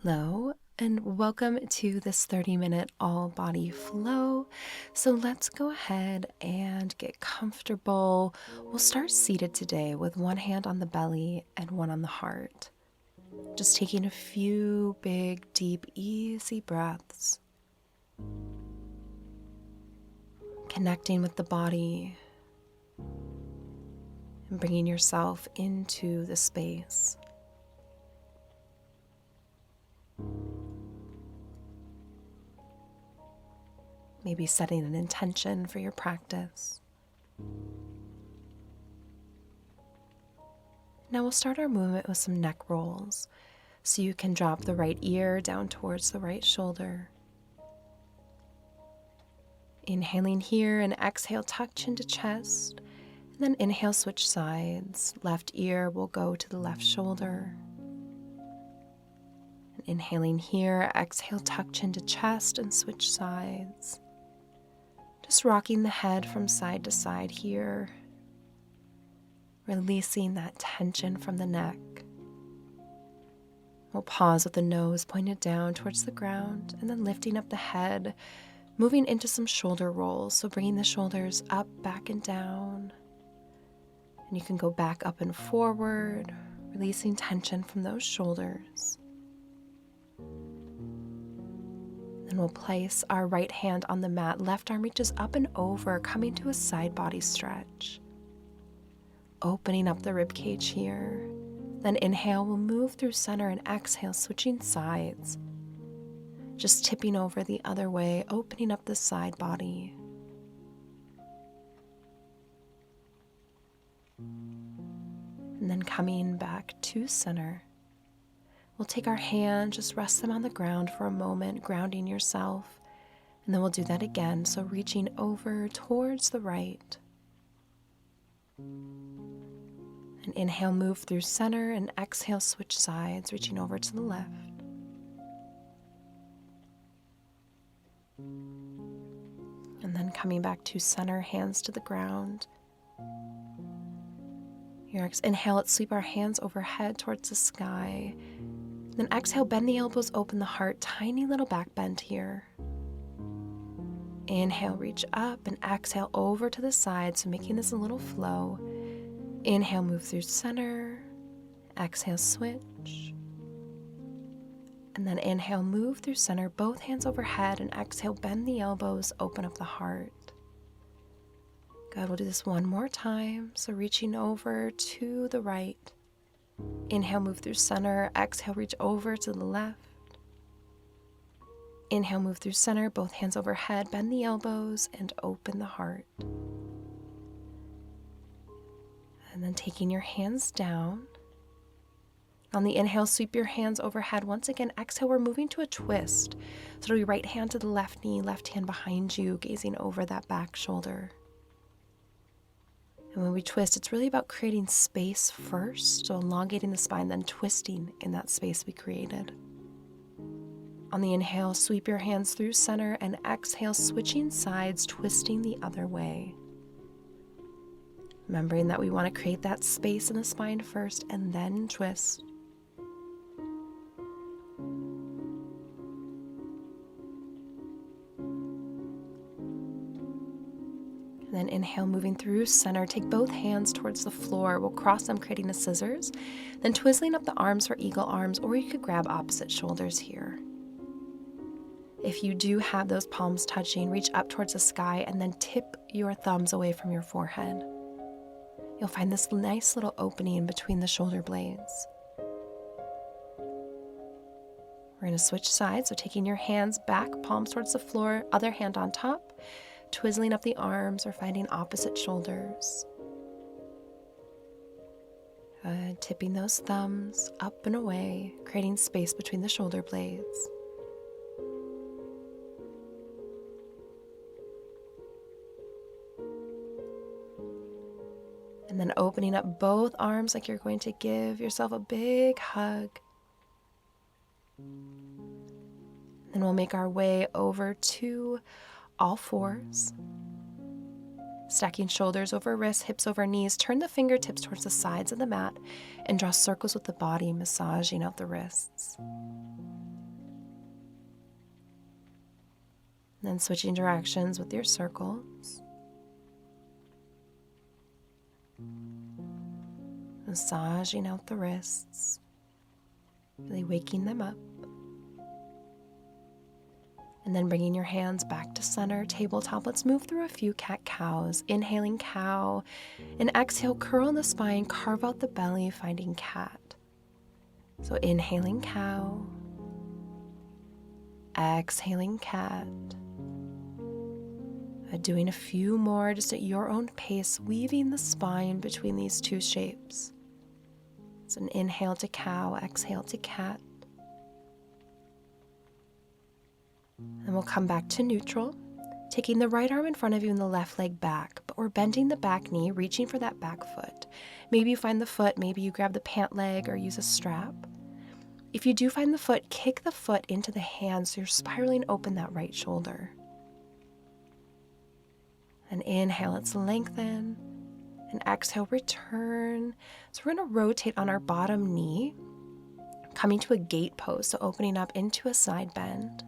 Hello, and welcome to this 30-minute all-body flow. So let's go ahead and get comfortable. We'll start seated today with one hand on the belly and one on the heart. Just taking a few big, deep, easy breaths. Connecting with the body and bringing yourself into the space. Maybe setting an intention for your practice. Now we'll start our movement with some neck rolls. So you can drop the right ear down towards the right shoulder. Inhaling here and exhale, tuck chin to chest. And then inhale, switch sides. Left ear will go to the left shoulder. And inhaling here, exhale, tuck chin to chest and switch sides. Just rocking the head from side to side here, releasing that tension from the neck. We'll pause with the nose pointed down towards the ground and then lifting up the head, moving into some shoulder rolls. So bringing the shoulders up, back, and down. And you can go back up and forward, releasing tension from those shoulders. Then we'll place our right hand on the mat. Left arm reaches up and over, coming to a side body stretch. Opening up the rib cage here. Then inhale, we'll move through center and exhale, switching sides. Just tipping over the other way, opening up the side body. And then coming back to center. We'll take our hands, just rest them on the ground for a moment, grounding yourself. And then we'll do that again. So reaching over towards the right. And inhale, move through center, and exhale, switch sides, reaching over to the left. And then coming back to center, hands to the ground. Your inhale, let's sweep our hands overhead towards the sky. Then exhale, bend the elbows, open the heart, tiny little back bend here. Inhale, reach up, and exhale over to the side, so making this a little flow. Inhale, move through center. Exhale, switch. And then inhale, move through center, both hands overhead, and exhale, bend the elbows, open up the heart. Good, we'll do this one more time. So reaching over to the right. Inhale, move through center. Exhale, reach over to the left. Inhale, move through center, both hands overhead, bend the elbows, and open the heart. And then taking your hands down. On the inhale, sweep your hands overhead. Once again, exhale, we're moving to a twist. So it'll be right hand to the left knee, left hand behind you, gazing over that back shoulder. And when we twist, it's really about creating space first, so elongating the spine, then twisting in that space we created. On the inhale, sweep your hands through center, and exhale, switching sides, twisting the other way. Remembering that we want to create that space in the spine first, and then twist. And then inhale, moving through center. Take both hands towards the floor. We'll cross them, creating a scissors. Then twizzling up the arms for eagle arms, or you could grab opposite shoulders here. If you do have those palms touching, reach up towards the sky and then tip your thumbs away from your forehead. You'll find this nice little opening between the shoulder blades. We're going to switch sides, so taking your hands back, palms towards the floor, other hand on top. Twizzling up the arms or finding opposite shoulders. Tipping those thumbs up and away, creating space between the shoulder blades. And then opening up both arms like you're going to give yourself a big hug. Then we'll make our way over to all fours. Stacking shoulders over wrists, hips over knees, turn the fingertips towards the sides of the mat and draw circles with the body, massaging out the wrists. Then switching directions with your circles. Massaging out the wrists, really waking them up. And then bringing your hands back to center, tabletop. Let's move through a few cat-cows. Inhaling cow, and exhale, curl the spine, carve out the belly, finding cat. So inhaling cow, exhaling cat. Doing a few more just at your own pace, weaving the spine between these two shapes. It's an inhale to cow, exhale to cat. And we'll come back to neutral, taking the right arm in front of you and the left leg back, but we're bending the back knee, reaching for that back foot. Maybe you find the foot, maybe you grab the pant leg or use a strap. If you do find the foot, kick the foot into the hands so you're spiraling open that right shoulder. And inhale, let's lengthen. And exhale, return. So we're going to rotate on our bottom knee, coming to a gate pose, so opening up into a side bend.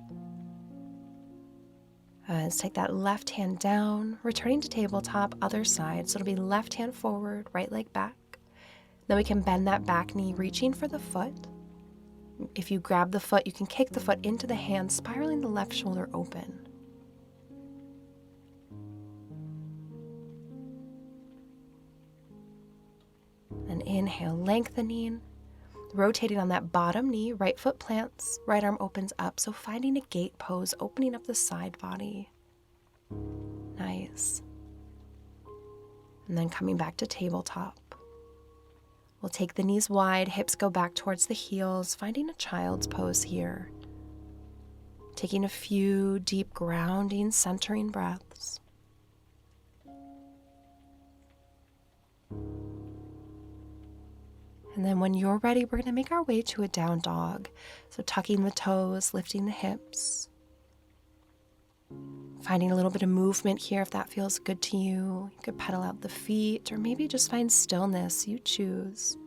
Let's take that left hand down, returning to tabletop, other side. So it'll be left hand forward, right leg back. Then we can bend that back knee, reaching for the foot. If you grab the foot, you can kick the foot into the hand, spiraling the left shoulder open. And inhale, lengthening, rotating on that bottom knee, right foot plants, right arm opens up. So finding a gate pose, opening up the side body. Nice. And then coming back to tabletop. We'll take the knees wide, hips go back towards the heels, finding a child's pose here. Taking a few deep grounding, centering breaths. And then when you're ready, we're going to make our way to a down dog. So tucking the toes, lifting the hips. Finding a little bit of movement here if that feels good to you. You could pedal out the feet or maybe just find stillness, you choose.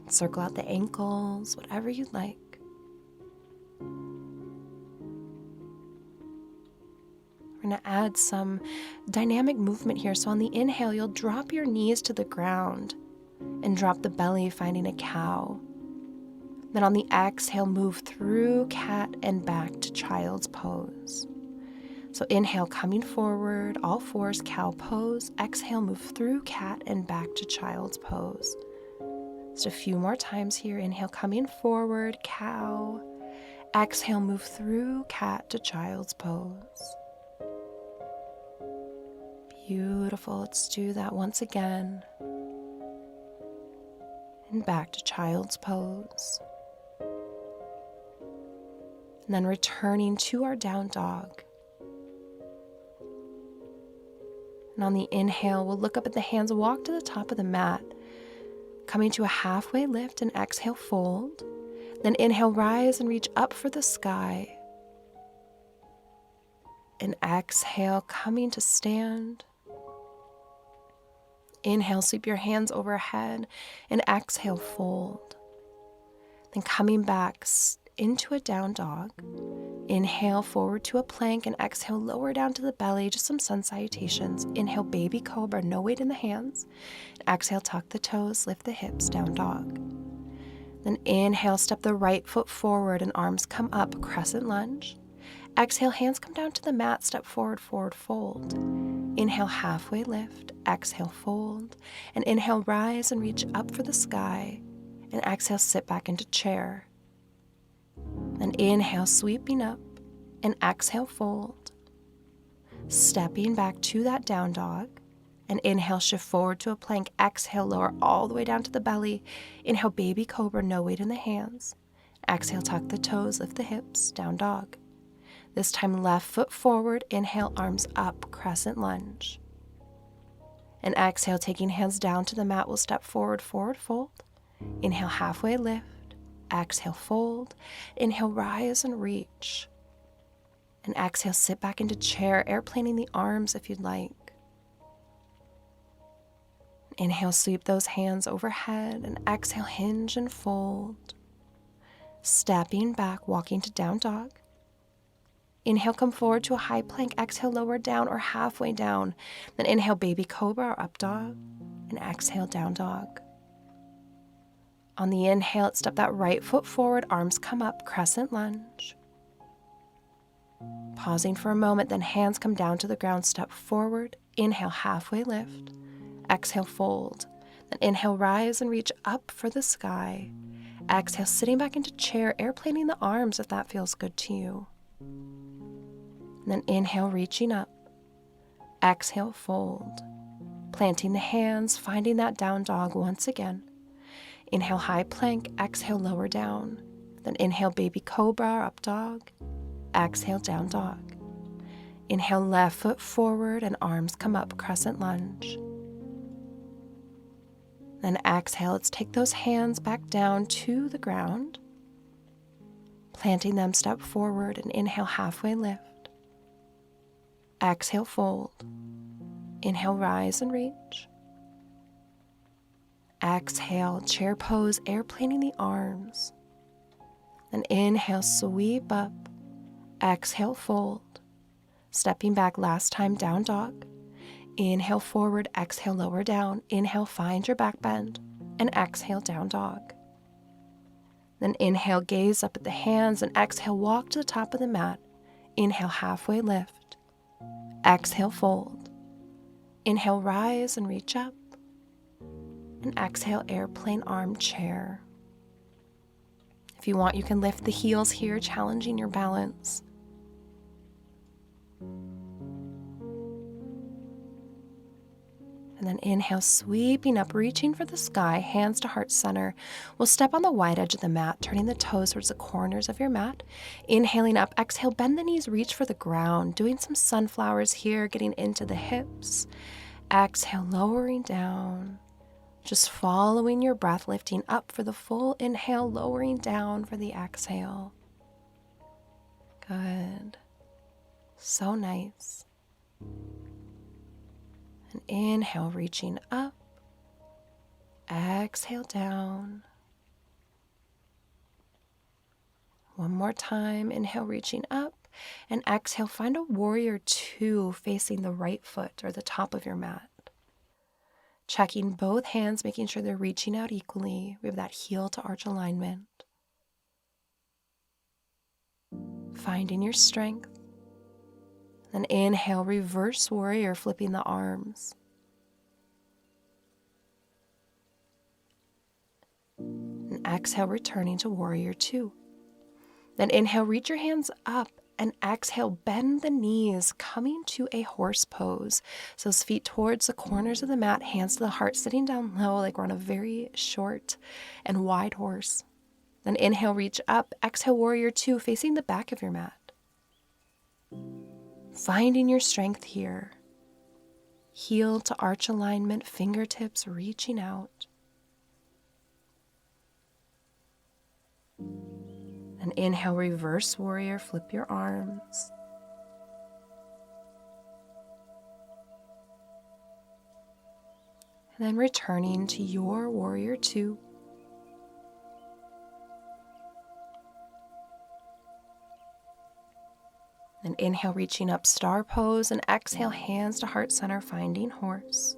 Circle out the ankles, whatever you'd like. We're going to add some dynamic movement here. So on the inhale, you'll drop your knees to the ground and drop the belly, finding a cow. Then on the exhale, move through cat and back to child's pose. So inhale, coming forward, all fours, cow pose. Exhale, move through cat and back to child's pose. Just a few more times here. Inhale, coming forward, cow. Exhale, move through cat to child's pose. Beautiful. Let's do that once again. And back to child's pose. And then returning to our down dog. And on the inhale, we'll look up at the hands, walk to the top of the mat, coming to a halfway lift and exhale, fold. Then inhale, rise and reach up for the sky. And exhale, coming to stand. Inhale, sweep your hands overhead, and exhale, fold. Then coming back into a down dog. Inhale, forward to a plank, and exhale, lower down to the belly, just some sun salutations. Inhale, baby cobra, no weight in the hands. Exhale, tuck the toes, lift the hips, down dog. Then inhale, step the right foot forward and arms come up, crescent lunge. Exhale, hands come down to the mat, step forward, forward fold. Inhale, halfway lift, exhale, fold, and inhale, rise and reach up for the sky, and exhale, sit back into chair. Then inhale, sweeping up, and exhale, fold. Stepping back to that down dog, and inhale, shift forward to a plank, exhale, lower all the way down to the belly. Inhale, baby cobra, no weight in the hands. Exhale, tuck the toes, lift the hips, down dog. This time, left foot forward, inhale, arms up, crescent lunge. And exhale, taking hands down to the mat, we'll step forward, forward fold. Inhale, halfway lift. Exhale, fold. Inhale, rise and reach. And exhale, sit back into chair, airplaning the arms if you'd like. Inhale, sweep those hands overhead, and exhale, hinge and fold. Stepping back, walking to down dog. Inhale, come forward to a high plank. Exhale, lower down or halfway down. Then inhale, baby cobra or up dog. And exhale, down dog. On the inhale, step that right foot forward, arms come up, crescent lunge. Pausing for a moment, then hands come down to the ground, step forward. Inhale, halfway lift. Exhale, fold. Then inhale, rise and reach up for the sky. Exhale, sitting back into chair, airplaning the arms if that feels good to you. And then inhale, reaching up. Exhale, fold. Planting the hands, finding that down dog once again. Inhale, high plank. Exhale, lower down. Then inhale, baby cobra or up dog. Exhale, down dog. Inhale, left foot forward and arms come up, crescent lunge. Then exhale, let's take those hands back down to the ground. Planting them, step forward and inhale, halfway lift. Exhale, fold. Inhale, rise and reach. Exhale, chair pose, airplaning the arms. Then inhale, sweep up. Exhale, fold. Stepping back last time, down dog. Inhale, forward. Exhale, lower down. Inhale, find your back bend. And exhale, down dog. Then inhale, gaze up at the hands. And exhale, walk to the top of the mat. Inhale, halfway lift. Exhale, fold. Inhale, rise and reach up. And exhale, airplane armchair. If you want, you can lift the heels here, challenging your balance. And then inhale, sweeping up, reaching for the sky, hands to heart center. We'll step on the wide edge of the mat, turning the toes towards the corners of your mat. Inhaling up, exhale, bend the knees, reach for the ground. Doing some sunflowers here, getting into the hips. Exhale, lowering down. Just following your breath, lifting up for the full inhale, lowering down for the exhale. Good. So nice. And inhale, reaching up. Exhale, down. One more time. Inhale, reaching up. And exhale, find a warrior two facing the right foot or the top of your mat. Checking both hands, making sure they're reaching out equally. We have that heel to arch alignment. Finding your strength. Then inhale, reverse warrior, flipping the arms. And exhale, returning to warrior two. Then inhale, reach your hands up. And exhale, bend the knees, coming to a horse pose. So those feet towards the corners of the mat, hands to the heart, sitting down low like we're on a very short and wide horse. Then inhale, reach up. Exhale, warrior two, facing the back of your mat. Finding your strength here. Heel to arch alignment, fingertips reaching out. And inhale, reverse warrior, flip your arms. And then returning to your warrior two. And inhale, reaching up, star pose, and exhale, hands to heart center, finding horse.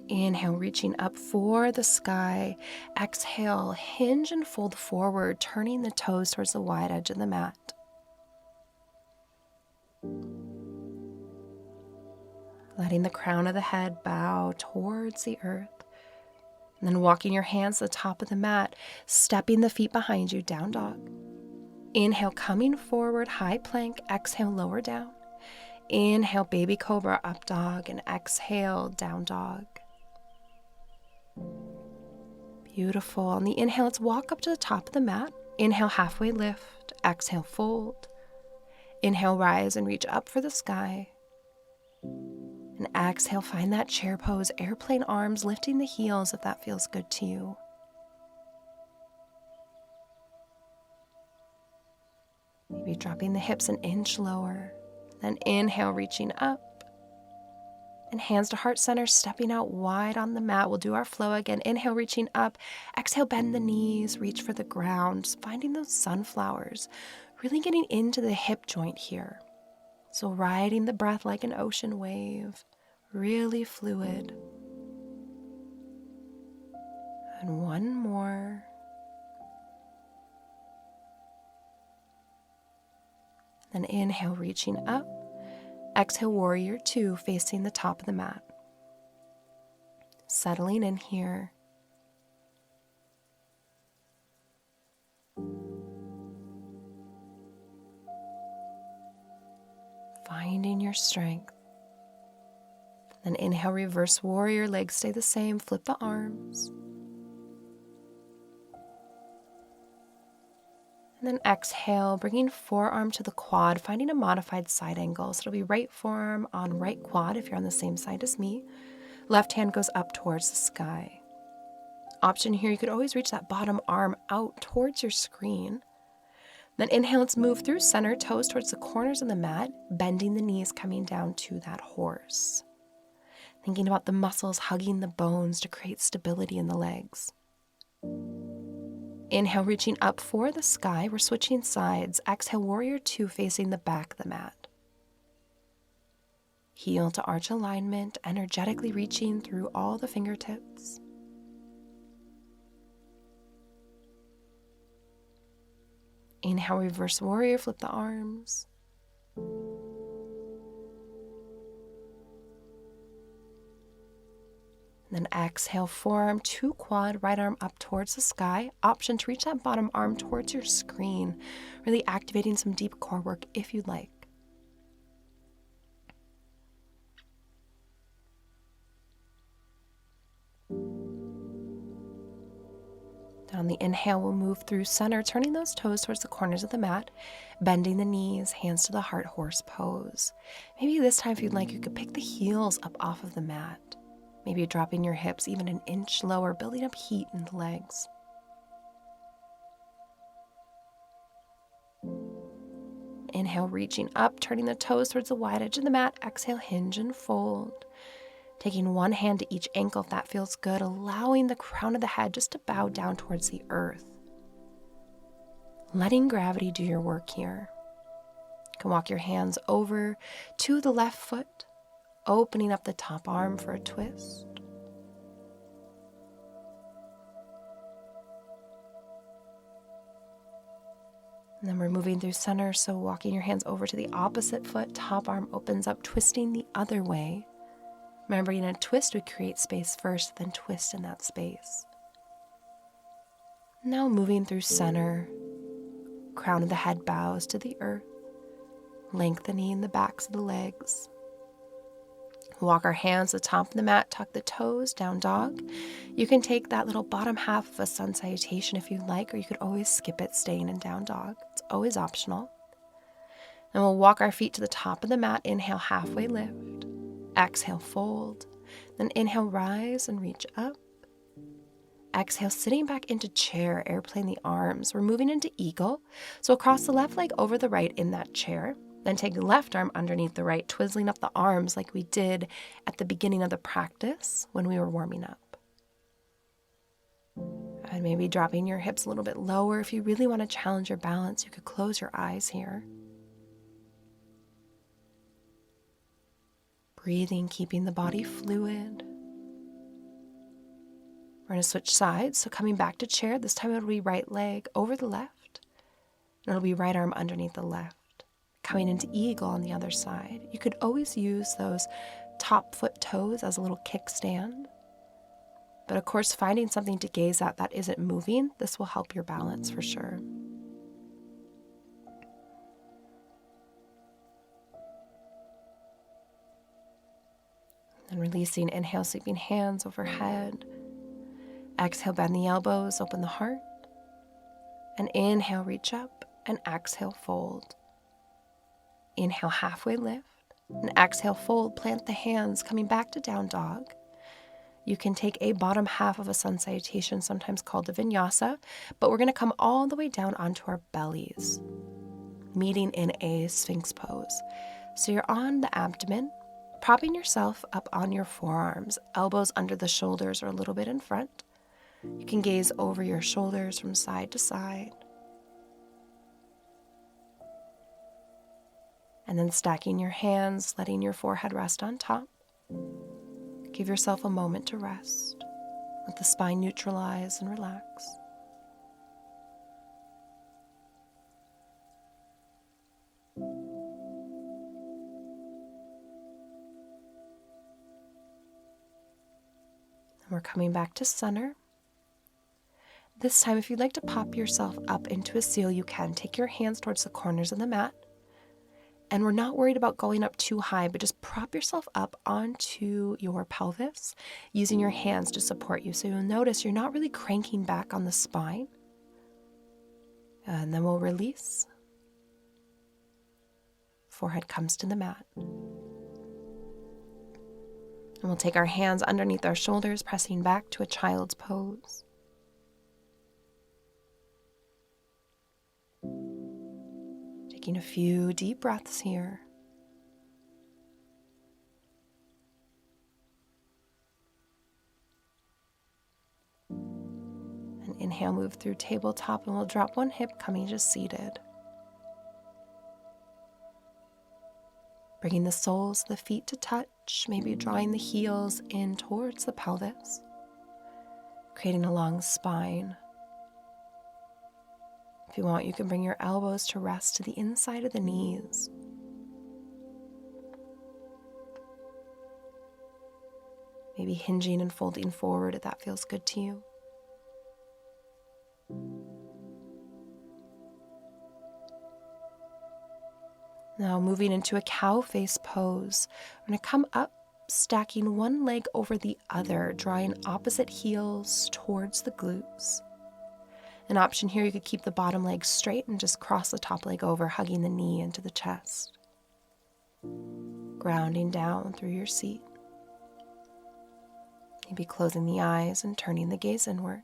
Inhale, reaching up for the sky. Exhale, hinge and fold forward, turning the toes towards the wide edge of the mat. Letting the crown of the head bow towards the earth. And then walking your hands to the top of the mat, stepping the feet behind you, down dog. Inhale, coming forward, high plank. Exhale, lower down. Inhale, baby cobra, up dog. And exhale, down dog. Beautiful. On the inhale, let's walk up to the top of the mat. Inhale, halfway lift. Exhale, fold. Inhale, rise and reach up for the sky. And exhale, find that chair pose, airplane arms, lifting the heels if that feels good to you. Maybe dropping the hips an inch lower. Then inhale, reaching up. And hands to heart center, stepping out wide on the mat. We'll do our flow again. Inhale, reaching up. Exhale, bend the knees, reach for the ground. Just finding those sunflowers. Really getting into the hip joint here. So riding the breath like an ocean wave. Really fluid. And one more. Then inhale, reaching up. Exhale, warrior two, facing the top of the mat. Settling in here. Finding your strength. Then inhale, reverse warrior, legs stay the same, flip the arms. And then exhale, bringing forearm to the quad, finding a modified side angle. So it'll be right forearm on right quad if you're on the same side as me. Left hand goes up towards the sky. Option here, you could always reach that bottom arm out towards your screen. Then inhale, let's move through center, toes towards the corners of the mat, bending the knees, coming down to that horse. Thinking about the muscles hugging the bones to create stability in the legs. Inhale, reaching up for the sky. We're switching sides. Exhale, warrior two, facing the back of the mat. Heel to arch alignment, energetically reaching through all the fingertips. Inhale, reverse warrior, flip the arms. Then exhale, forearm to quad, right arm up towards the sky. Option to reach that bottom arm towards your screen, really activating some deep core work if you'd like. On the inhale, we'll move through center, turning those toes towards the corners of the mat, bending the knees, hands to the heart, horse pose. Maybe this time, if you'd like, you could pick the heels up off of the mat. Maybe dropping your hips even an inch lower, building up heat in the legs. Inhale, reaching up, turning the toes towards the wide edge of the mat. Exhale, hinge and fold. Taking one hand to each ankle if that feels good, allowing the crown of the head just to bow down towards the earth. Letting gravity do your work here. You can walk your hands over to the left foot, opening up the top arm for a twist. And then we're moving through center, so walking your hands over to the opposite foot, top arm opens up, twisting the other way. Remember, in a twist, we create space first, then twist in that space. Now moving through center, crown of the head bows to the earth, lengthening the backs of the legs. Walk our hands to the top of the mat, tuck the toes, down dog. You can take that little bottom half of a sun salutation if you'd like, or you could always skip it, staying in down dog. It's always optional. And we'll walk our feet to the top of the mat. Inhale, halfway lift. Exhale, fold. Then inhale, rise and reach up. Exhale, sitting back into chair, airplane the arms. We're moving into eagle. So cross the left leg over the right in that chair. Then take the left arm underneath the right, twizzling up the arms like we did at the beginning of the practice when we were warming up. And maybe dropping your hips a little bit lower. If you really want to challenge your balance, you could close your eyes here. Breathing, keeping the body fluid. We're going to switch sides. So coming back to chair, this time it'll be right leg over the left. And it'll be right arm underneath the left. Coming into eagle on the other side. You could always use those top foot toes as a little kickstand. But of course, finding something to gaze at that isn't moving, this will help your balance for sure. And releasing, inhale, sweeping hands overhead. Exhale, bend the elbows, open the heart. And inhale, reach up, and exhale, fold. Inhale, halfway lift. And exhale, fold, plant the hands, coming back to down dog. You can take a bottom half of a sun salutation, sometimes called the Vinyasa, but we're going to come all the way down onto our bellies, meeting in a Sphinx pose. So you're on the abdomen, propping yourself up on your forearms, elbows under the shoulders or a little bit in front. You can gaze over your shoulders from side to side. And then stacking your hands, letting your forehead rest on top. Give yourself a moment to rest. Let the spine neutralize and relax. And we're coming back to center. This time, if you'd like to pop yourself up into a seal, you can. Take your hands towards the corners of the mat. And we're not worried about going up too high, but just prop yourself up onto your pelvis using your hands to support you. So you'll notice you're not really cranking back on the spine. And then we'll release. Forehead comes to the mat. And we'll take our hands underneath our shoulders, pressing back to a child's pose. Taking a few deep breaths here. And inhale, move through tabletop, and we'll drop one hip, coming to seated. Bringing the soles of the feet to touch, maybe drawing the heels in towards the pelvis, creating a long spine. If you want, you can bring your elbows to rest to the inside of the knees. Maybe hinging and folding forward if that feels good to you. Now moving into a cow face pose. We're going to come up, stacking one leg over the other, drawing opposite heels towards the glutes. An option here, you could keep the bottom leg straight and just cross the top leg over, hugging the knee into the chest. Grounding down through your seat. Maybe closing the eyes and turning the gaze inward.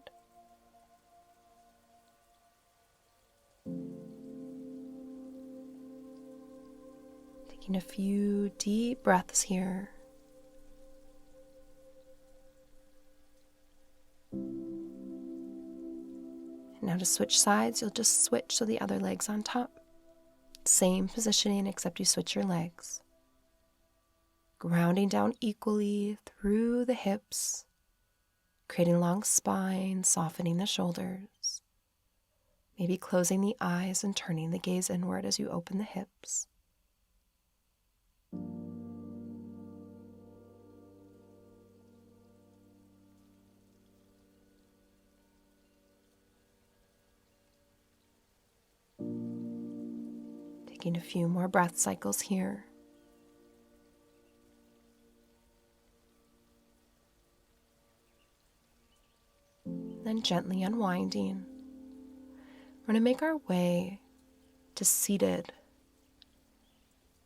Taking a few deep breaths here. Now to switch sides, you'll just switch so the other leg's on top. Same positioning, except you switch your legs. Grounding down equally through the hips, creating a long spine, softening the shoulders. Maybe closing the eyes and turning the gaze inward as you open the hips. Taking a few more breath cycles here. Then gently unwinding. We're going to make our way to seated.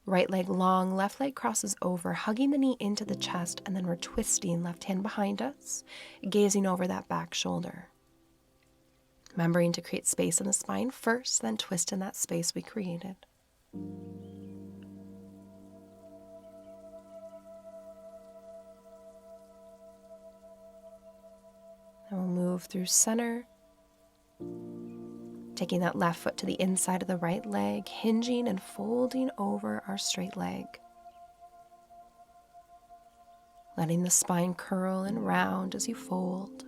Right leg long, left leg crosses over, hugging the knee into the chest, and then we're twisting, left hand behind us, gazing over that back shoulder. Remembering to create space in the spine first, then twist in that space we created. And we'll move through center, taking that left foot to the inside of the right leg, hinging and folding over our straight leg. Letting the spine curl and round as you fold.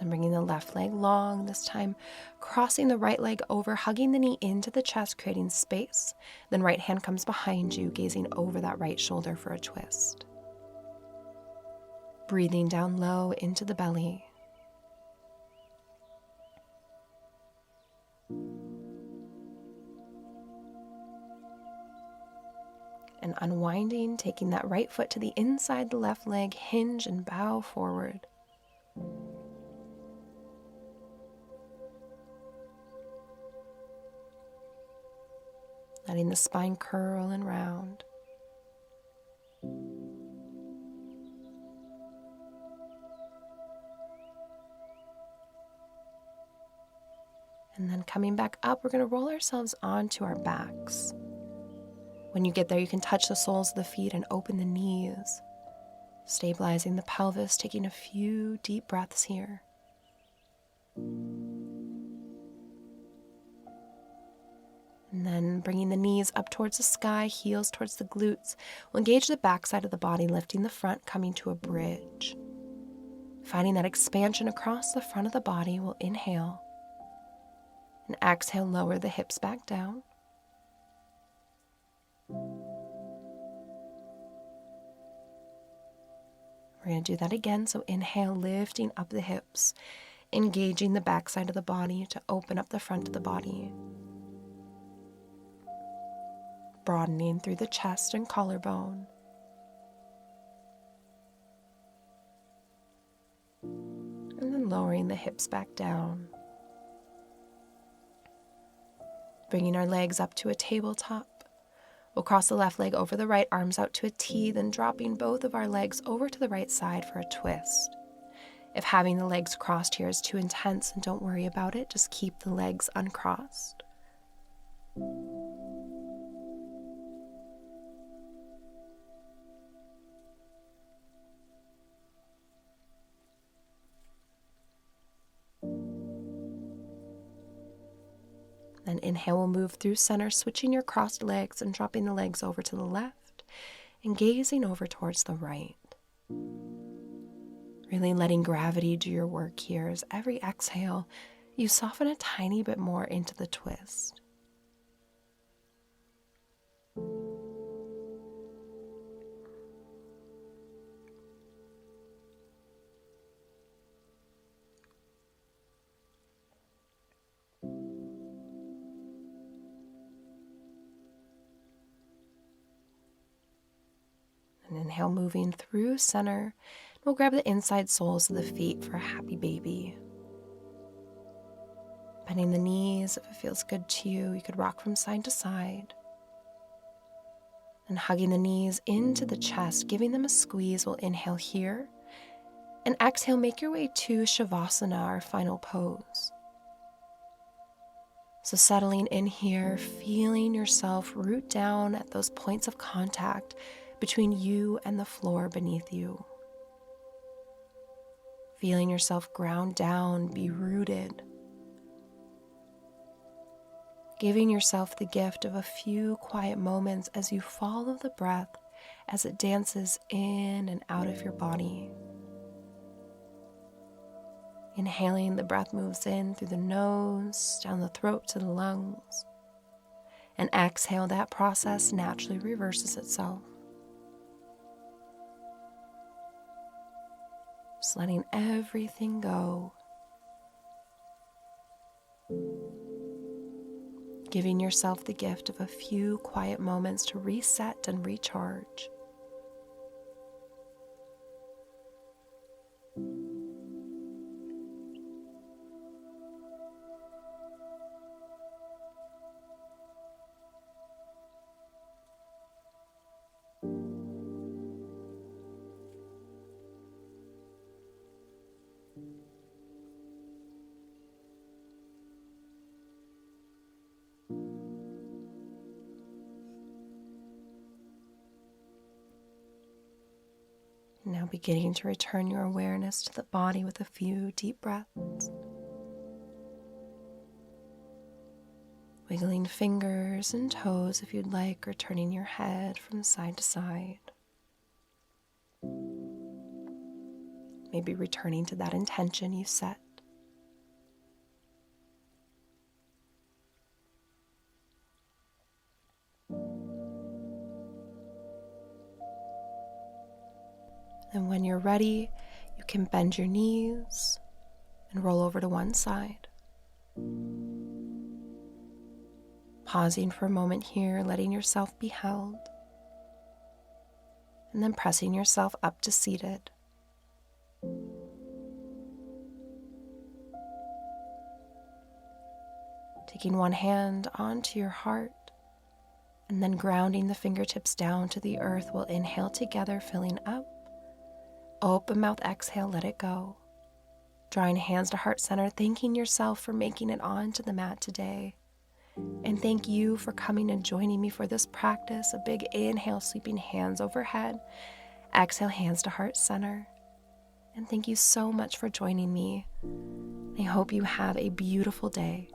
And bringing the left leg long, this time crossing the right leg over, hugging the knee into the chest, creating space. Then right hand comes behind you, gazing over that right shoulder for a twist. Breathing down low into the belly. and unwinding, taking that right foot to the inside the left leg, hinge and bow forward. Letting the spine curl and round. And then coming back up, we're going to roll ourselves onto our backs. When you get there, you can touch the soles of the feet and open the knees, stabilizing the pelvis, taking a few deep breaths here. And then bringing the knees up towards the sky, heels towards the glutes. We'll engage the backside of the body, lifting the front, coming to a bridge. Finding that expansion across the front of the body, we'll inhale. And exhale, lower the hips back down. We're going to do that again. So inhale, lifting up the hips, engaging the backside of the body to open up the front of the body. Broadening through the chest and collarbone. And then lowering the hips back down. Bringing our legs up to a tabletop. We'll cross the left leg over the right, arms out to a T, then dropping both of our legs over to the right side for a twist. If having the legs crossed here is too intense, and don't worry about it, just keep the legs uncrossed. Then inhale, we'll move through center, switching your crossed legs and dropping the legs over to the left and gazing over towards the right. Really letting gravity do your work here as every exhale, you soften a tiny bit more into the twist. And inhale, moving through center. We'll grab the inside soles of the feet for a happy baby. Bending the knees if it feels good to you. You could rock from side to side. And hugging the knees into the chest, giving them a squeeze. We'll inhale here. And exhale, make your way to Shavasana, our final pose. So settling in here, feeling yourself root down at those points of contact between you and the floor beneath you. Feeling yourself ground down, be rooted. Giving yourself the gift of a few quiet moments as you follow the breath as it dances in and out of your body. Inhaling, the breath moves in through the nose, down the throat to the lungs. And exhale, that process naturally reverses itself. Just letting everything go. Giving yourself the gift of a few quiet moments to reset and recharge. Now beginning to return your awareness to the body with a few deep breaths. Wiggling fingers and toes if you'd like, or turning your head from side to side. Maybe returning to that intention you set. And when you're ready, you can bend your knees and roll over to one side. Pausing for a moment here, letting yourself be held. and then pressing yourself up to seated. Taking one hand onto your heart, and then grounding the fingertips down to the earth. We'll inhale together, filling up. Open mouth, exhale, let it go. Drawing hands to heart center, thanking yourself for making it onto the mat today. And thank you for coming and joining me for this practice. A big inhale, sweeping hands overhead. Exhale, hands to heart center. And thank you so much for joining me. I hope you have a beautiful day.